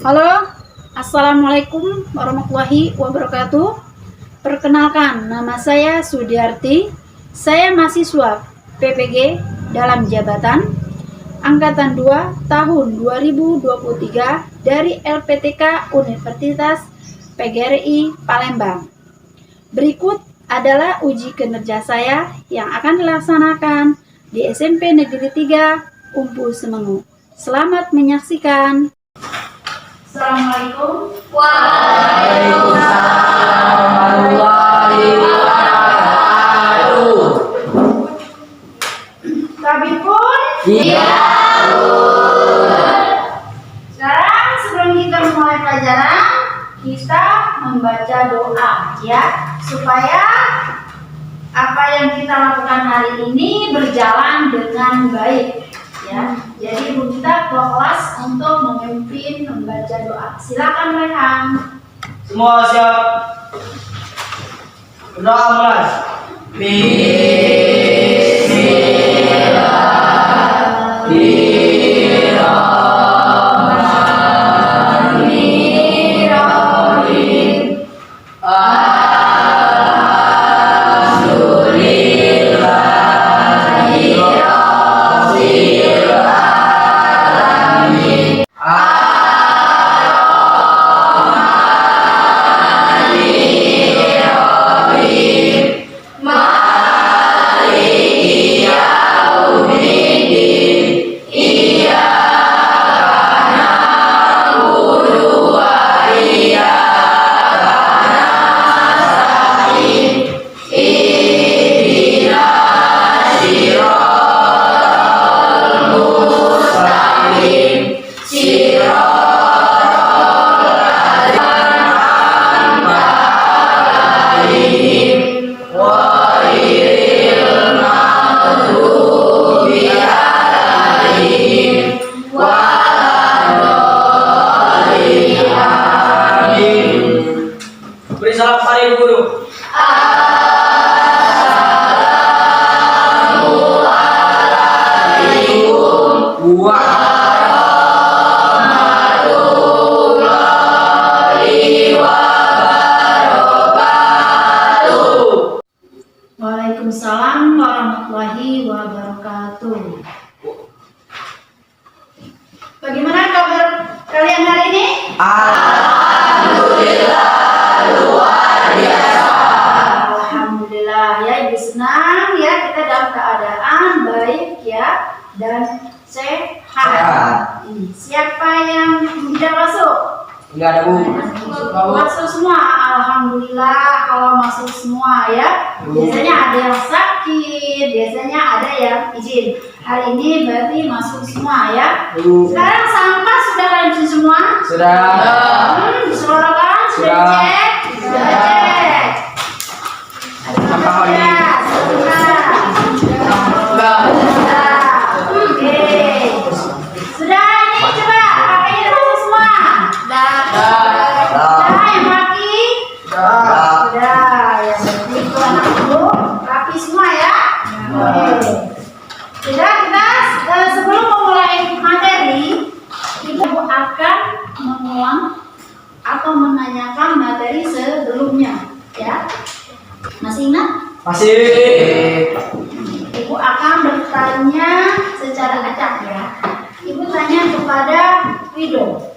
Halo, Assalamualaikum warahmatullahi wabarakatuh. Perkenalkan, nama saya Sudiarti. Saya mahasiswa PPG dalam jabatan Angkatan 2 tahun 2023 dari LPTK Universitas PGRI Palembang. Berikut adalah uji kinerja saya yang akan dilaksanakan di SMP Negeri 3 Umpu Semengu. Selamat menyaksikan. Assalamualaikum. Waalaikumsalam warahmatullahi wabarakatuh. Tabipun? Iya. Sekarang sebelum kita mulai pelajaran, kita membaca doa ya, supaya apa yang kita lakukan hari ini berjalan dengan baik ya. Jadi ibu kita ke kelas untuk memimpin membaca doa. Silakan Rehan. Semua siap. Berdoa mulai. Beri salam pada ibu guru. Assalamualaikum warahmatullahi wabarakatuh. Waalaikumsalam warahmatullahi wabarakatuh. Bagaimana kabar kalian hari ini? Alhamdulillah luar biasa. Alhamdulillah ya, ibu senang ya kita dalam keadaan baik ya dan sehat. Ini siapa yang tidak masuk? Enggak ada bu. Masuk semua. Alhamdulillah kalau masuk semua ya. Biasanya ada yang sakit, biasanya ada yang izin. Hari ini berarti masuk semua ya. Sekarang sampah sudah kalian cuci semua? Sudah. Diselorokan? Sudah Sudah. dicek? Sudah cek. Sampah Ada ini. Oke. Sudah ini coba pakainya masuk semua. Sudah yang kaki? Sudah. Yang berarti itu anak ibu rapi semua ya. Oke. Sudah kita sebelum memulai materi, ibu akan mengulang atau menanyakan materi sebelumnya ya. Masih ingat? Masih. Ibu akan bertanya secara acak ya. Ibu tanya kepada Wido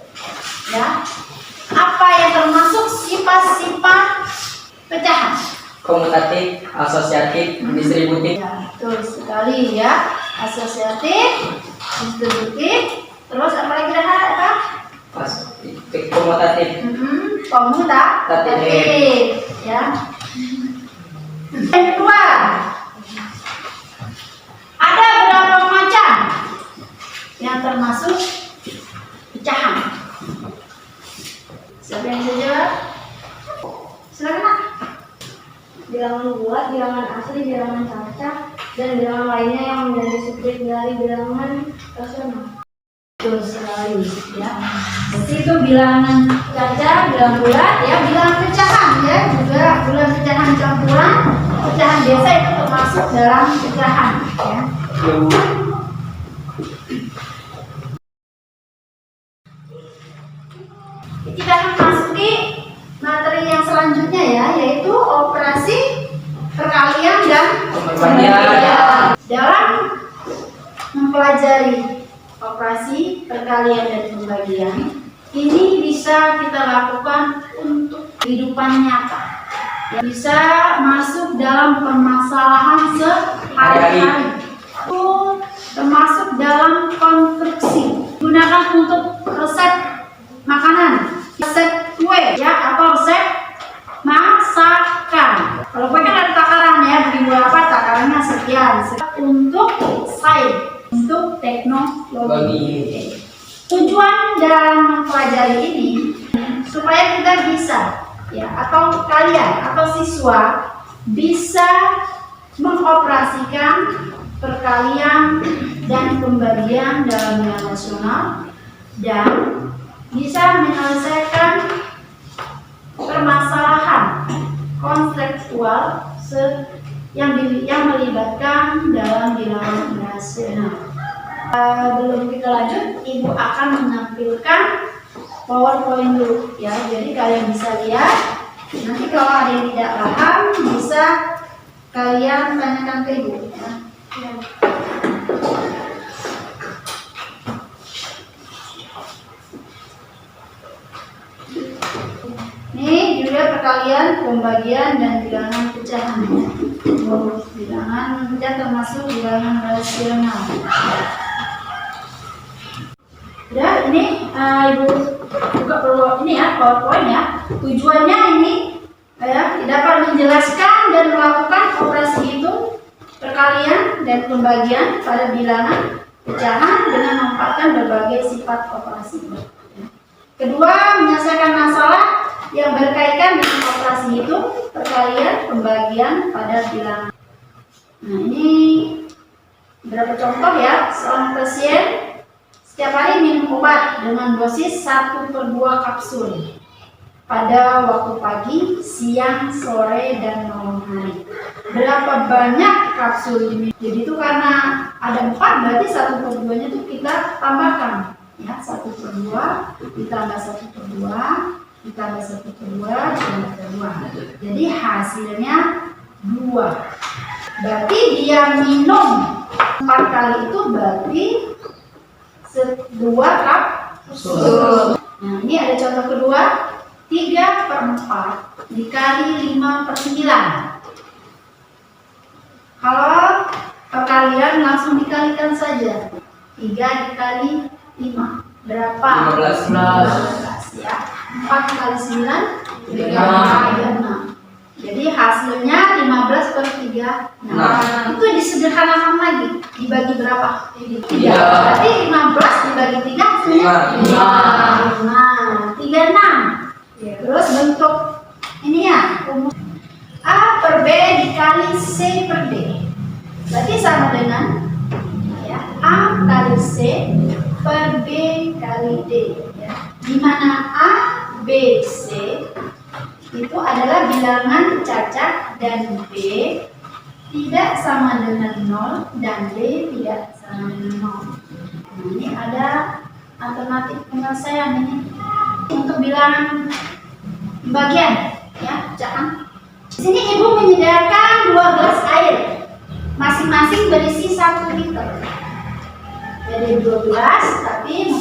ya. Apa yang termasuk sifat-sifat pecahan? Komutatif, asosiatif, distributif. Ya, betul sekali ya. Asosiatif, distributif, terus apa lagi apa? Komutatif. Komutatif ya. Yang kedua, ada berapa macam yang termasuk pecahan? Siapa yang bisa jawab? Silakan Nak. Bilangan bulat, bilangan asli, bilangan cacat, dan bilangan lainnya yang menjadi subjek dari bilangan rasional. Betul sekali ya. Jadi itu bilangan cacat, bilangan bulat ya, bilangan pecahan ya, juga bilangan pecahan campuran, pecahan biasa itu termasuk dalam pecahan ya. Kita akan masuki materi yang selanjutnya ya, yaitu operasi perkalian dan Pembagian. Dalam mempelajari operasi perkalian dan pembagian, ini bisa kita lakukan untuk kehidupan nyata. Ya, bisa masuk dalam permasalahan sehari-hari, termasuk dalam konstruksi. Gunakan untuk resep makanan, resep kue ya, atau resep masakan. Kalau kue kan ada takaran ya, beri berapa takarannya sekian. Untuk sains, untuk teknologi. Tujuan dalam mempelajari ini supaya kita bisa ya, atau kalian atau siswa bisa mengoperasikan perkalian dan pembagian dalam nilai nasional dan bisa menyelesaikan permasalahan konseptual yang melibatkan dalam bilangan nasional. Belum kita lanjut, Ibu akan menampilkan PowerPoint dulu ya, jadi kalian bisa lihat. Nanti kalau ada yang tidak paham bisa kalian tanyakan ke Ibu ya. Ini juga perkalian, pembagian dan bilangan pecahan ya. Bilangan pecah termasuk bilangan rasional. Udah, ini Ibu buka perlu ini ya, PowerPoint ya. Tujuannya ini ya, dapat menjelaskan dan melakukan operasi hitung perkalian dan pembagian pada bilangan pecahan dengan memanfaatkan berbagai sifat operasi. Kedua, menyelesaikan masalah yang berkaitan dengan operasi hitung perkalian pembagian pada bilangan. Nah, ini beberapa contoh ya. Seorang pasien setiap hari minum obat dengan dosis 1/2 kapsul pada waktu pagi, siang, sore, dan malam hari. Berapa banyak kapsul ini? Jadi itu karena ada 4, berarti 1/2-nya itu kita tambahkan ya, 1/2 ditambah 1/2 ditambah 1/2 ditambah 2. Jadi hasilnya 2. Berarti dia minum 4 kali itu berarti 2 kapsul. Nah, ini ada contoh kedua, 3/4 dikali 5/9. Kalau perkalian langsung dikalikan saja. 3 dikali 5 berapa? 15 ya. 4 kali 9 36. Jadi hasilnya 15/36. Itu disederhanakan lagi, dibagi berapa? 3. Berarti 15 dibagi 3 hasilnya 5. 36. Terus bentuk ini ya, A/B dikali C/D. Berarti sama dengan ya, A kali C per B kali D ya. Di mana A, B, C itu adalah bilangan cacat dan B tidak sama dengan 0 dan D tidak sama dengan 0. Nah, ini ada alternatif penyelesaian ini untuk bilangan bagian ya, pecahan. Di sini Ibu menyediakan 2 gelas air, masing-masing berisi 1 liter. Jadi 2 gelas, tapi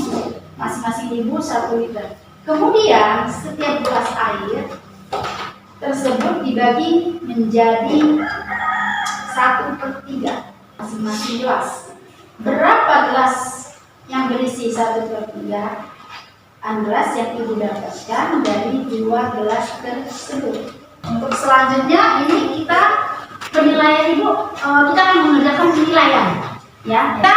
masing-masing Ibu 1 liter. Kemudian setiap gelas air tersebut dibagi menjadi 1/3 masing-masing gelas. Berapa gelas yang berisi 1/3? Gelas yang Ibu dapatkan dari 2 gelas tersebut. Untuk selanjutnya ini kita penilaian Ibu, kita akan mengerjakan penilaian ya. Kita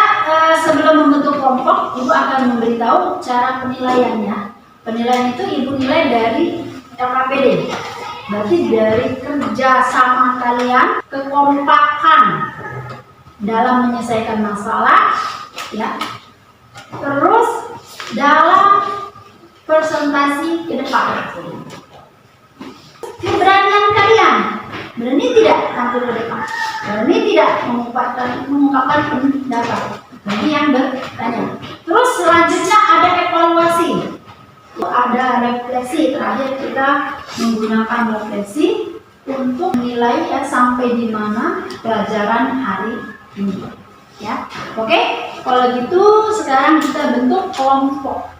sebelum membentuk kelompok, Ibu akan memberitahu cara penilaiannya. Penilaian itu Ibu nilai dari LKPD. Berarti dari kerja sama kalian, kekompakan dalam menyelesaikan masalah ya. Terus dalam presentasi ke depan. Keberanian kalian, berani tidak tampil ke depan, berani tidak mengungkapkan pendapat. Bagi yang bertanya. Terus selanjutnya ada evaluasi. Ada refleksi, terakhir kita menggunakan refleksi untuk menilai ya sampai di mana pelajaran hari ini. Ya, oke. Kalau gitu sekarang kita bentuk kelompok.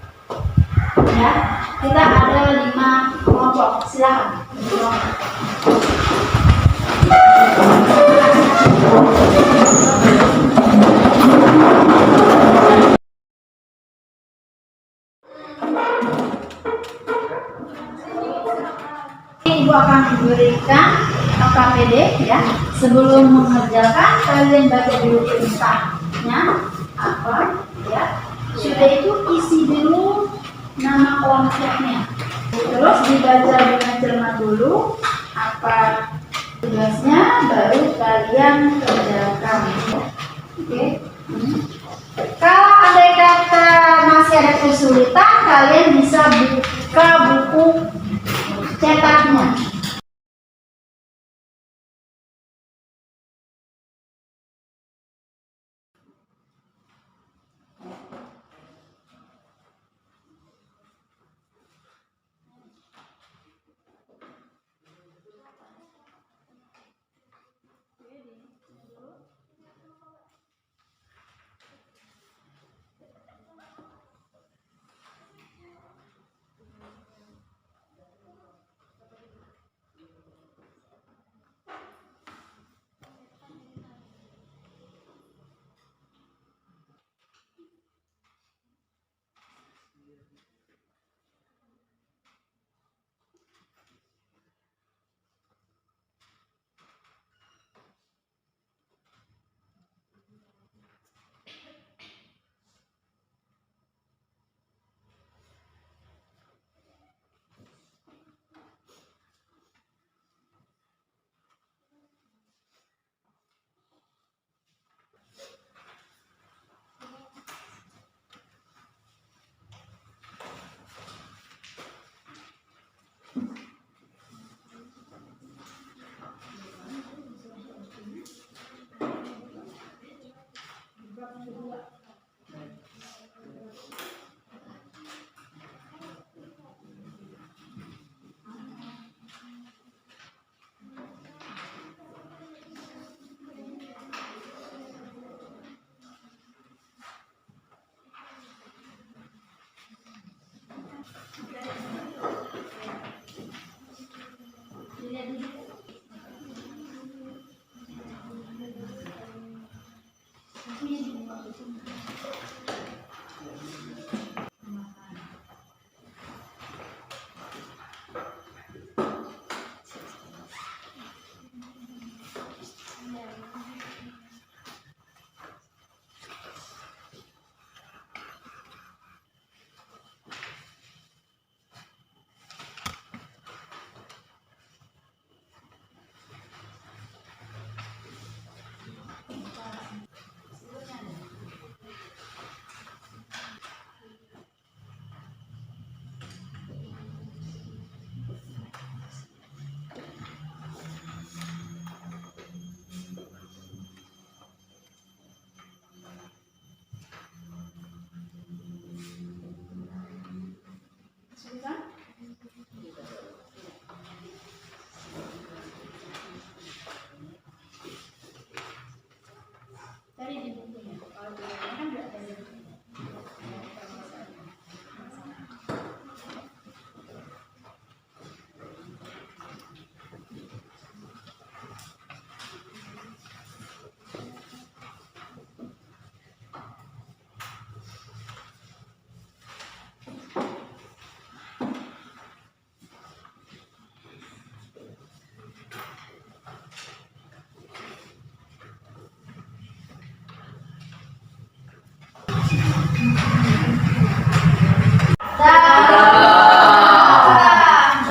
Ya, kita ada 5 kelompok. Silakan. Ibu akan memberikan KPD ya. Sebelum mengerjakan kalian baca dulu perintahnya apa ya. Sudah itu isi dulu nama kelompoknya. Terus dibaca dengan cermat dulu apa tugasnya, baru kalian kerjakan. Oke. Kalau andai kata masih ada kesulitan, kalian bisa buka buku cetaknya.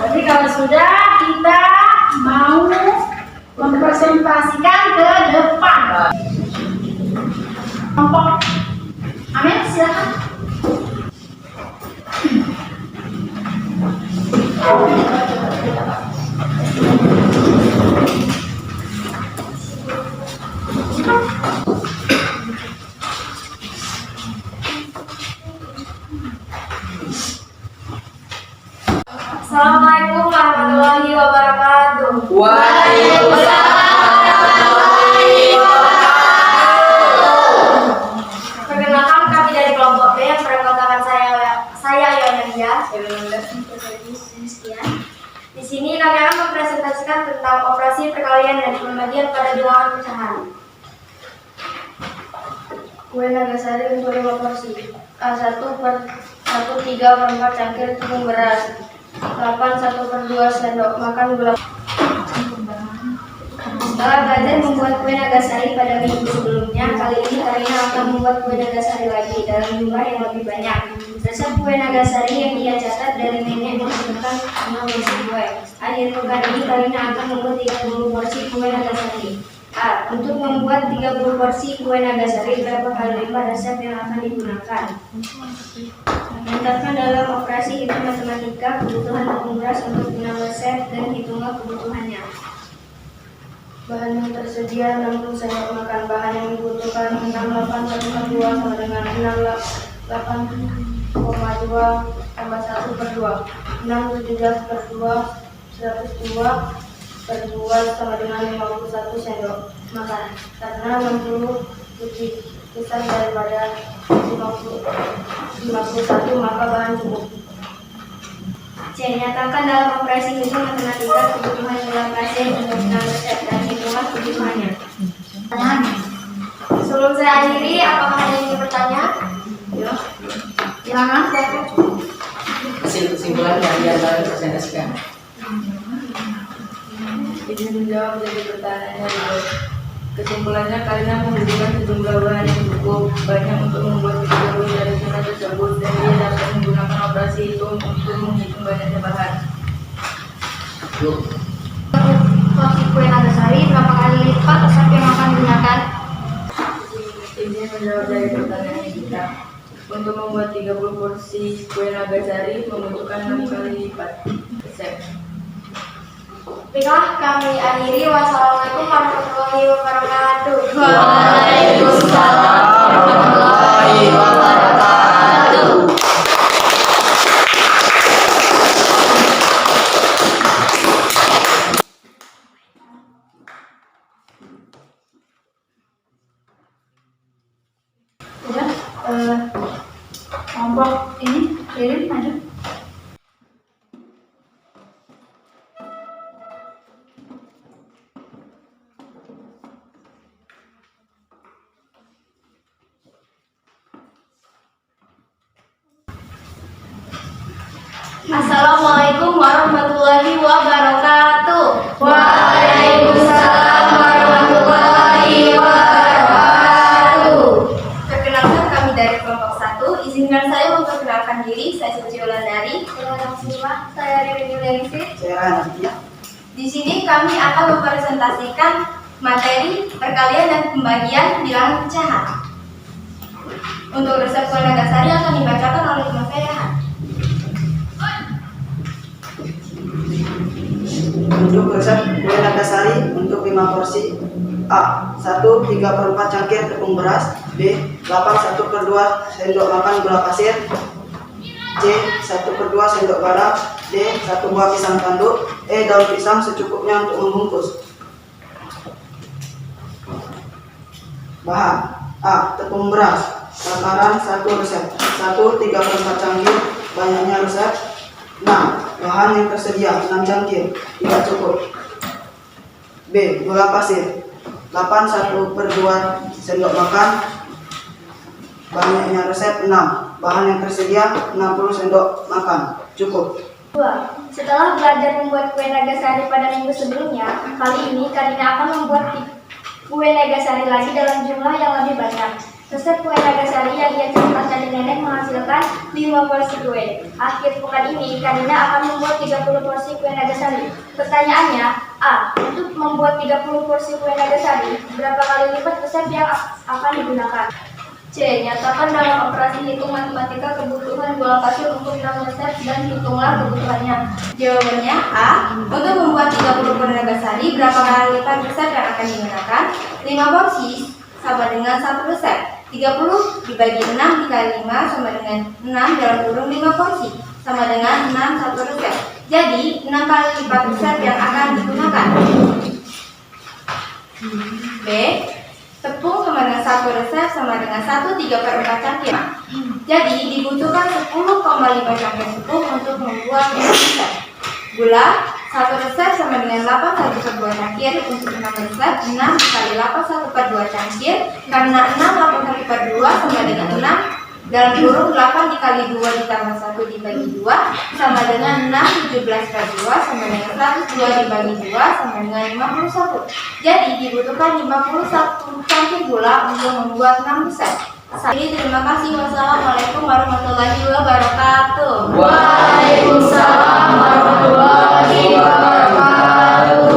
Jadi kalau sudah kita mau mempresentasikan ke depan. Kelompok Amin, silakan. Assalamualaikum warahmatullahi wabarakatuh. Waalaikumsalam warahmatullahi wabarakatuh. Perkenalkan, kami dari kelompok B yang beranggotakan saya Yonadia. Di sini kami akan mempresentasikan tentang operasi perkalian dan pembagian pada bilangan pecahan. Kue Nagasari untuk 5 porsi. A1 per 1 3/4 cangkir tepung beras. 8 1/2 sendok makan gula. Setelah belajar membuat kue Nagasari pada minggu sebelumnya, kali ini Karina akan membuat kue Nagasari lagi dalam jumlah yang lebih banyak. Resep kue Nagasari yang ia catat dari nenek menggunakan 6 porsi kue. Akhir pekan ini Karina akan membuat 30 porsi kue Nagasari. A. Untuk membuat 30 porsi kue Nagasari, berapa kali lipat resep yang akan digunakan? Mencatatkan dalam operasi hitung matematika kebutuhan tepung beras untuk 6 resep dan hitunglah kebutuhannya. Bahan yang tersedia 60 sendok makan. Bahan yang dibutuhkan 68/2 sama dengan 68,2 tambah 1/2. 617/2 102/2 sama dengan 51 sendok makan. Karena 60 lebih besar daripada 51, maka bahan cukup. C. Nyatakan dalam operasi hitung matematika kebutuhan gula pasir untuk 6 resep dan hitunglah kebutuhannya. Sebelum saya akhiri, apakah ada yang ingin bertanya? Ya. Silakan. Kesimpulan yang diantara presentasikan. Izin menjawab dari pertanyaannya dulu. Kesimpulannya, Karina membutuhkan sejumlah bahan yang cukup banyak untuk membuat 30 dari jumlah tersebut, dan dia dapat menggunakan operasi itu untuk menghitung banyaknya bahan. Porsi kue Nagasari berapa kali lipat resep yang akan digunakan? Izin menjawab dari pertanyaan kita. Untuk membuat 30 porsi kue Nagasari membutuhkan 6 kali lipat resep. Baiklah, kami akhiri. Wassalamualaikum warahmatullahi wabarakatuh. Waalaikumsalam warahmatullahi wabarakatuh. Udah, kelompok ini, Ririn maju. Assalamualaikum warahmatullahi wabarakatuh. Waalaikumsalam warahmatullahi wabarakatuh. Perkenalkan, kami dari kelompok 1. Izinkan saya memperkenalkan diri. Saya Suci Wulandari. Saya Ririn Yulianisih. Di sini kami akan mempresentasikan materi perkalian dan pembagian bilangan pecahan. Untuk resep kue Nagasari akan dibacakan oleh Mas Rehan. Untuk resep kue Nagasari untuk 5 porsi. A. 1 3/4 cangkir tepung beras. B. 8 1/2 sendok makan gula pasir. C. 1/2 sendok garam. D. 1 buah pisang tanduk. E. Daun pisang secukupnya untuk membungkus. Bahan. A. Tepung beras. Takaran 1 resep. 1 3/4 cangkir. Banyaknya resep 6. Bahan yang tersedia 6 cangkir, tidak cukup. B. Gula pasir 8 1/2 sendok makan. Banyaknya resep 6. Bahan yang tersedia 60 sendok makan, cukup. 2. Setelah belajar membuat kue Nagasari pada minggu sebelumnya, kali ini Karina akan membuat kue Nagasari lagi dalam jumlah yang lebih banyak. Resep kue Nagasari yang ia catat dari nenek menghasilkan 5 porsi kue. Akhir pekan ini, Karina akan membuat 30 porsi kue Nagasari. Pertanyaannya, A. Untuk membuat 30 porsi kue Nagasari, berapa kali lipat resep yang akan digunakan? C. Nyatakan dalam operasi hitung matematika kebutuhan gula pasir untuk 6 resep dan hitunglah kebutuhannya. Jawabannya A. Untuk membuat 30 kue Nagasari, berapa kali lipat resep yang akan digunakan? 5 porsi sama dengan 1 resep. 30 dibagi 6 dikali 5 sama dengan 6 dalam kurung 5 porsi sama dengan 6 1 resep. Jadi 6 kali lipat resep yang akan digunakan. B. Tepung sama dengan 1 resep sama dengan 1/3/4 cangkir. Jadi dibutuhkan 10,5 cangkir tepung untuk membuat 6 resep. Gula 1 resep sama dengan 8 1/2 cangkir. Untuk 6 resep 6 kali 8 1/2 cangkir. Karena 6 8 1/2 sama dengan 6 dalam kurung 8 dikali 2 ditambah 1 dibagi 2 sama dengan 6 17/2 sama dengan 102 dibagi 2 sama dengan 51. Jadi dibutuhkan 51 cangkir gula untuk membuat 6 resep. Jadi terima kasih. Wassalamualaikum warahmatullahi wabarakatuh. Waalaikumsalam warahmatullahi wabarakatuh.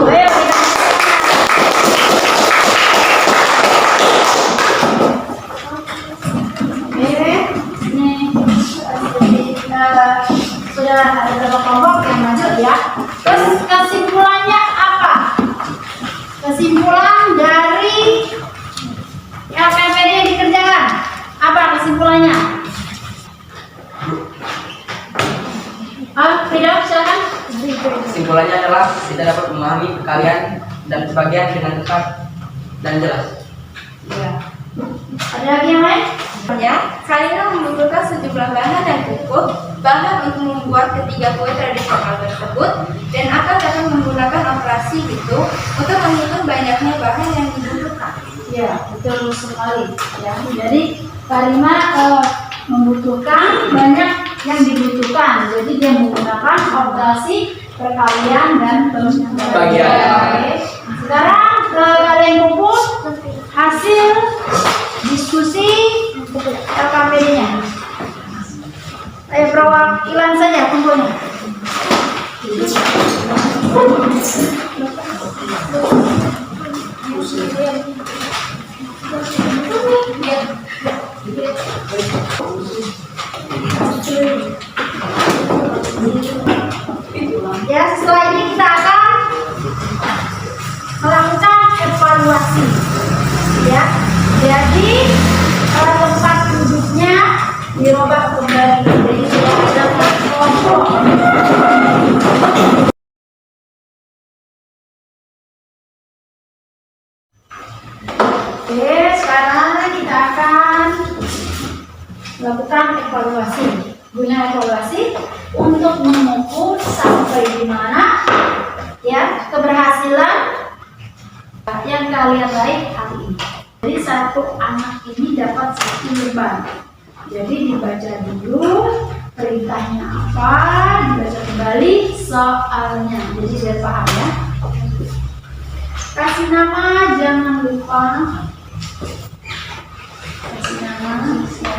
Ayo kita sudah ada beberapa kelompok yang maju ya. Terus kesimpulannya apa? Kesimpulan dari LPPD yang dikerjakan apa kesimpulannya? Tidak, silakan. Kesimpulannya adalah kita dapat memahami kalian dan sebagian dengan tepat dan jelas. Ya. Ada lagi yang lain? Kalian membutuhkan sejumlah bahan yang cukup bahan untuk membuat ketiga kue tradisional tersebut dan akan dapat menggunakan operasi itu untuk menghitung banyaknya bahan yang dibutuhkan. Ya, betul sekali. Ya, jadi Karima membutuhkan banyak yang dibutuhkan. Jadi dia menggunakan operasi perkalian dan pembagian. Oke. Sekarang kalian kumpul hasil diskusi LKPD-nya. Ayo perwakilan saja kumpulnya. Ya, setelah ini kita akan melakukan evaluasi. Ya, jadi tempat duduknya dirubah kembali. Jadi sudah ada kelompok. Oke, sekarang kita akan melakukan evaluasi. Guna evaluasi untuk mengukur sampai di mana ya keberhasilan yang kalian raih hari ini. Jadi satu anak ini dapat 1 lembar. Jadi dibaca dulu perintahnya apa, dibaca kembali soalnya. Jadi biar paham ya. Kasih nama, jangan lupa. Kasih nama ya.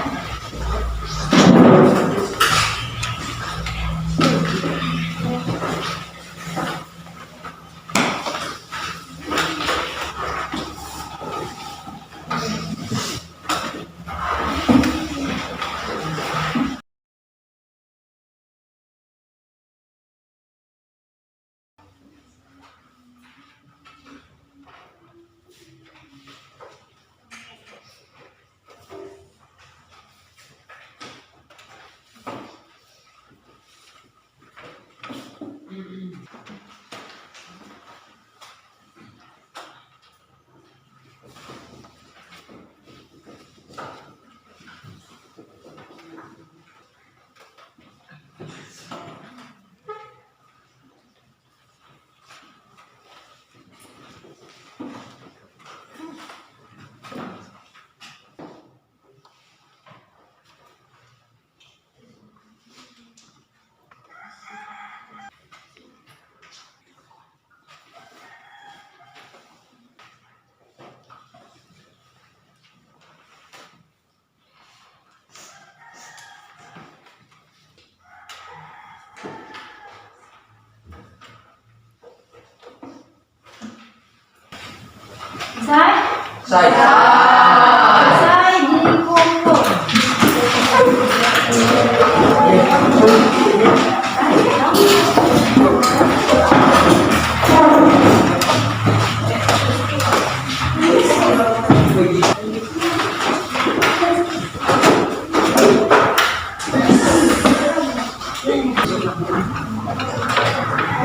Selesai? Selesai dikumpul.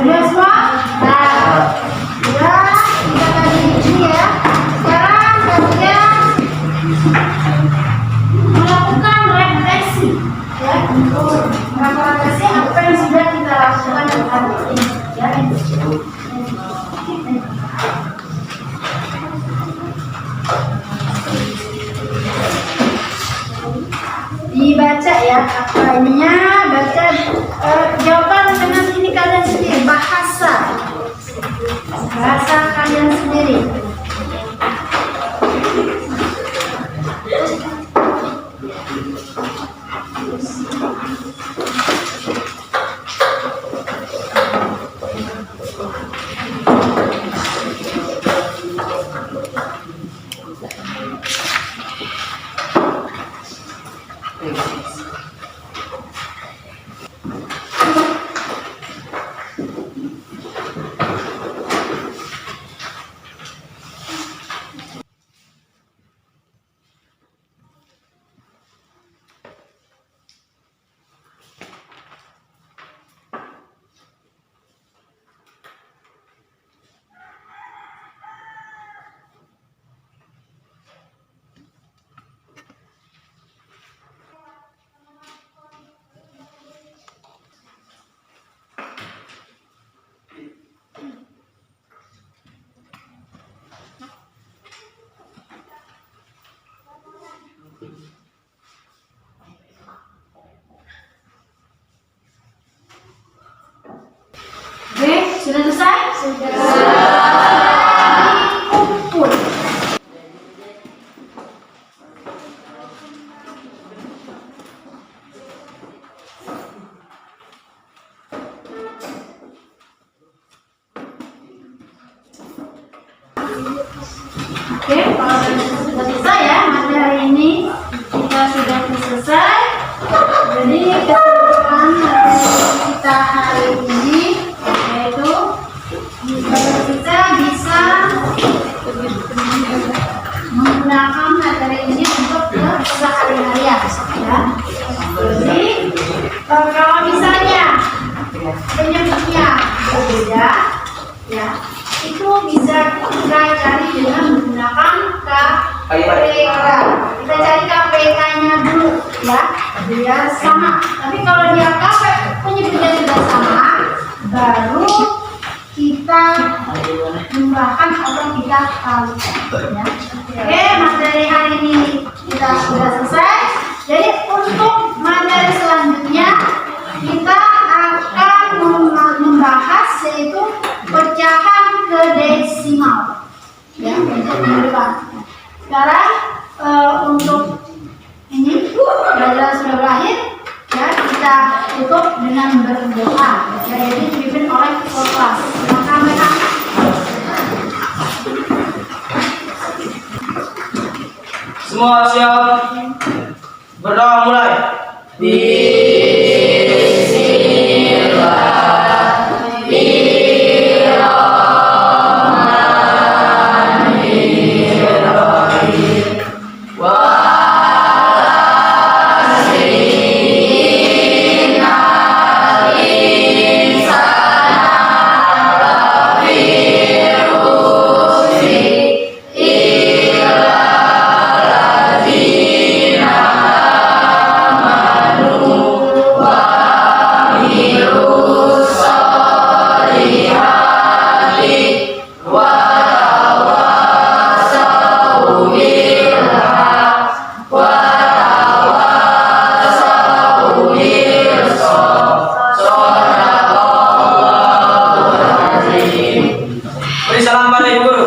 Sudah semua? Nah, sudah kita tadi ini ya. Sekarang kalian melakukan refleksi ya untuk refleksi apa yang sudah kita lakukan hari ini ya. Dibaca ya apa ininya, baca jawaban dengan ini kalian sendiri, bahasa kalian sendiri. Oke, sudah selesai? Sudah. Kumpul. Oke, kalau sudah selesai ya materi ini kita sudah selesai. Jadi kesimpulan materi kita hari ini yaitu kita bisa menggunakan materi ini untuk keseharian ya. Jadi kalau misalnya penyebutnya berbeda ya, itu bisa kita cari dengan menggunakan KPK. Kita cari KPK-nya dulu ya, biar sama. Tapi kalau dia penyebutnya sudah sama, baru kita menambahkan atau kita kalikan ya. Oke, materi hari ini kita sudah selesai. Jadi untuk materi selanjutnya kita akan membahas yaitu pecahan ke desimal ya, untuk minggu depan. Sekarang untuk ini pelajaran sudah berakhir ya, kita tutup dengan berdoa ya, yaitu dipimpin oleh ketua kelas. Silakan mereka. Semua siap? Berdoa mulai. Beri salam pada ibu guru.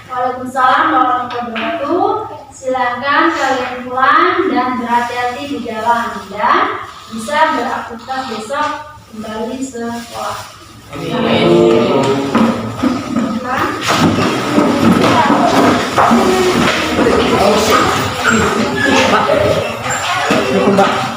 Waalaikumsalam warahmatullahi wabarakatuh. Silakan kalian pulang dan berhati-hati di jalan dan bisa beraktivitas besok kembali sekolah. Mbak.